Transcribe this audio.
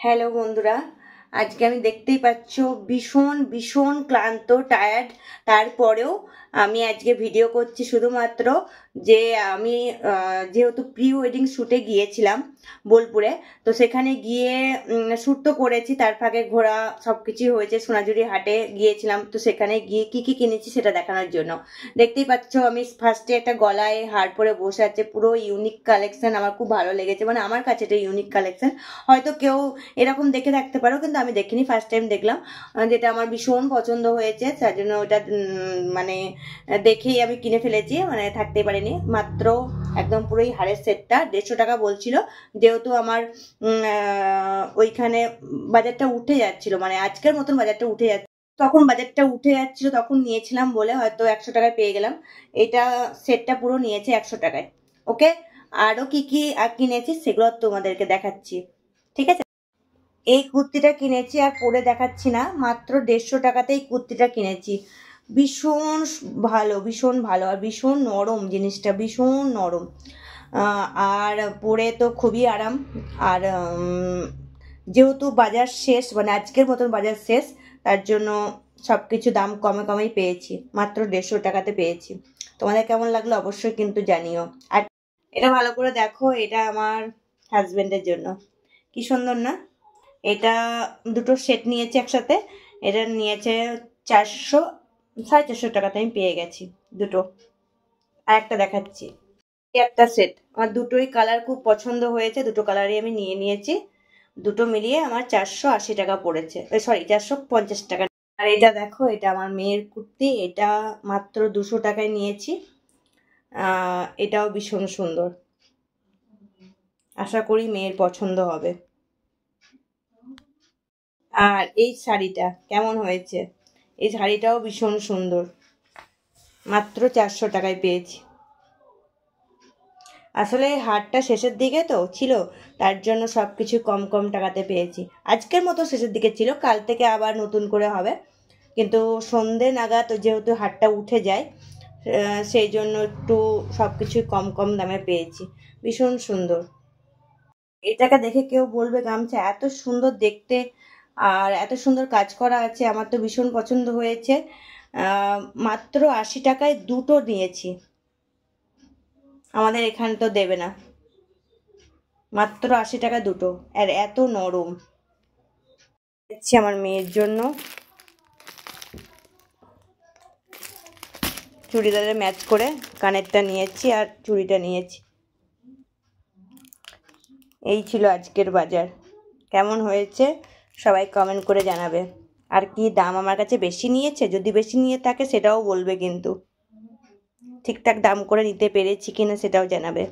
Hello বন্ধুরা, আজকে আমি দেখতেই পাচ্ছ ভীষণ ভীষণ ক্লান্ত টায়ার্ড। তারপরেও আমি আজকে ভিডিও করছি শুধুমাত্র যে আমি যেহেতু প্রি ওয়েডিং শ্যুটে গিয়েছিলাম বোলপুরে, তো সেখানে গিয়ে শ্যুট তো করেছি, তার ফাঁকে ঘোরা সব কিছুই হয়েছে। সোনাঝুরি হাটে গিয়েছিলাম, তো সেখানে গিয়ে কি কি কিনেছি সেটা দেখানোর জন্য। দেখতেই পাচ্ছ আমি ফার্স্টে একটা গলায় হার পরে বসে আছে, পুরো ইউনিক কালেকশন, আমার খুব ভালো লেগেছে। মানে আমার কাছে এটা ইউনিক কালেকশন, হয়তো কেউ এরকম দেখে থাকতে পারো, কিন্তু আমি দেখিনি, ফার্স্ট টাইম দেখলাম, যেটা আমার ভীষণ পছন্দ হয়েছে। তার জন্য ওটা মানে দেখেই আমি কিনে ফেলেছি, মানে থাকতেই পারিনি। মাত্র একদম পুরোই হারের সেটটা 150 টাকা বলছিল, যেহেতু আমার ওইখানে বাজারটা উঠে যাচ্ছিল, মানে আজকের মতন বাজারটা উঠে যাচ্ছে, তখন বাজারটা উঠে যাচ্ছিল, তখন নিয়েছিলাম বলে হয়তো 100 টাকায় পেয়ে গেলাম। এটা সেটটা পুরো নিয়েছে 100 টাকায়। ওকে, আরও কি কি কিনেছি সেগুলো তোমাদেরকে দেখাচ্ছি, ঠিক আছে। এই কুর্তিটা কিনেছি আর পরে দেখাচ্ছি না, মাত্র 150 টাকাতেই কুর্তিটা কিনেছি। ভীষণ ভালো, ভীষণ ভালো, আর ভীষণ নরম, জিনিসটা ভীষণ নরম। আর পরে তো খুবই আরাম। আর যেহেতু বাজার শেষ, মানে আজকের মতন বাজার শেষ, তার জন্য সব কিছু দাম কমে কমেই পেয়েছি, মাত্র 150 টাকাতে পেয়েছি। তোমাদের কেমন লাগলো অবশ্যই কিন্তু জানিও। আর এটা ভালো করে দেখো, এটা আমার হাজবেন্ডের জন্য। কি সুন্দর না? এটা দুটো সেট নিয়েছে একসাথে, এটা নিয়েছে 400, 450 টাকাতে আমি পেয়ে গেছি দুটো। আর একটা দেখাচ্ছি, একটা সেট, আমার দুটোই কালার খুব পছন্দ হয়েছে, দুটো কালারই আমি নিয়ে নিয়েছি। দুটো মিলিয়ে আমার 480 টাকা পড়েছে, সরি 450 টাকা। আর এটা দেখো, এটা আমার মেয়ের কুর্তি, এটা মাত্র 200 টাকায় নিয়েছি। এটাও ভীষণ সুন্দর, আশা করি মেয়ের পছন্দ হবে। আর এই শাড়িটা কেমন হয়েছে? এই শাড়িটাও ভীষণ সুন্দর, মাত্র 400 টাকায় পেয়েছি। আসলে হাটটা শেষের দিকে তো ছিল, তার জন্য সব কিছু কম কম টাকাতে পেয়েছি। আজকের মতো শেষের দিকে ছিল, কাল থেকে আবার নতুন করে হবে, কিন্তু সন্ধে নাগাদ যেহেতু হাটটা উঠে যায়, সেই জন্য একটু সব কিছুই কম কম দামে পেয়েছি। ভীষণ সুন্দর। এটাকে দেখে কেউ বলবে গামছা এত সুন্দর দেখতে, আর এত সুন্দর কাজ করা আছে, আমার তো ভীষণ পছন্দ হয়েছে। মাত্র 80 টাকায় দুটো নিয়েছি, আমাদের এখানে তো দেবে না। মাত্র 80 টাকা দুটো, আর এত নরম। দেখছি আমার মেয়ের জন্য চুড়িদারে ম্যাচ করে কানেরটা নিয়েছি আর চুড়িটা নিয়েছি। এই ছিল আজকের বাজার। কেমন হয়েছে সবাই কমেন্ট করে জানাবে। আর কি দাম আমার কাছে বেশি নিয়েছে, যদি বেশি নিয়ে থাকে সেটাও বলবে, কিন্তু ঠিকঠাক দাম করে নিতে পেরেছি কিনা সেটাও জানাবে।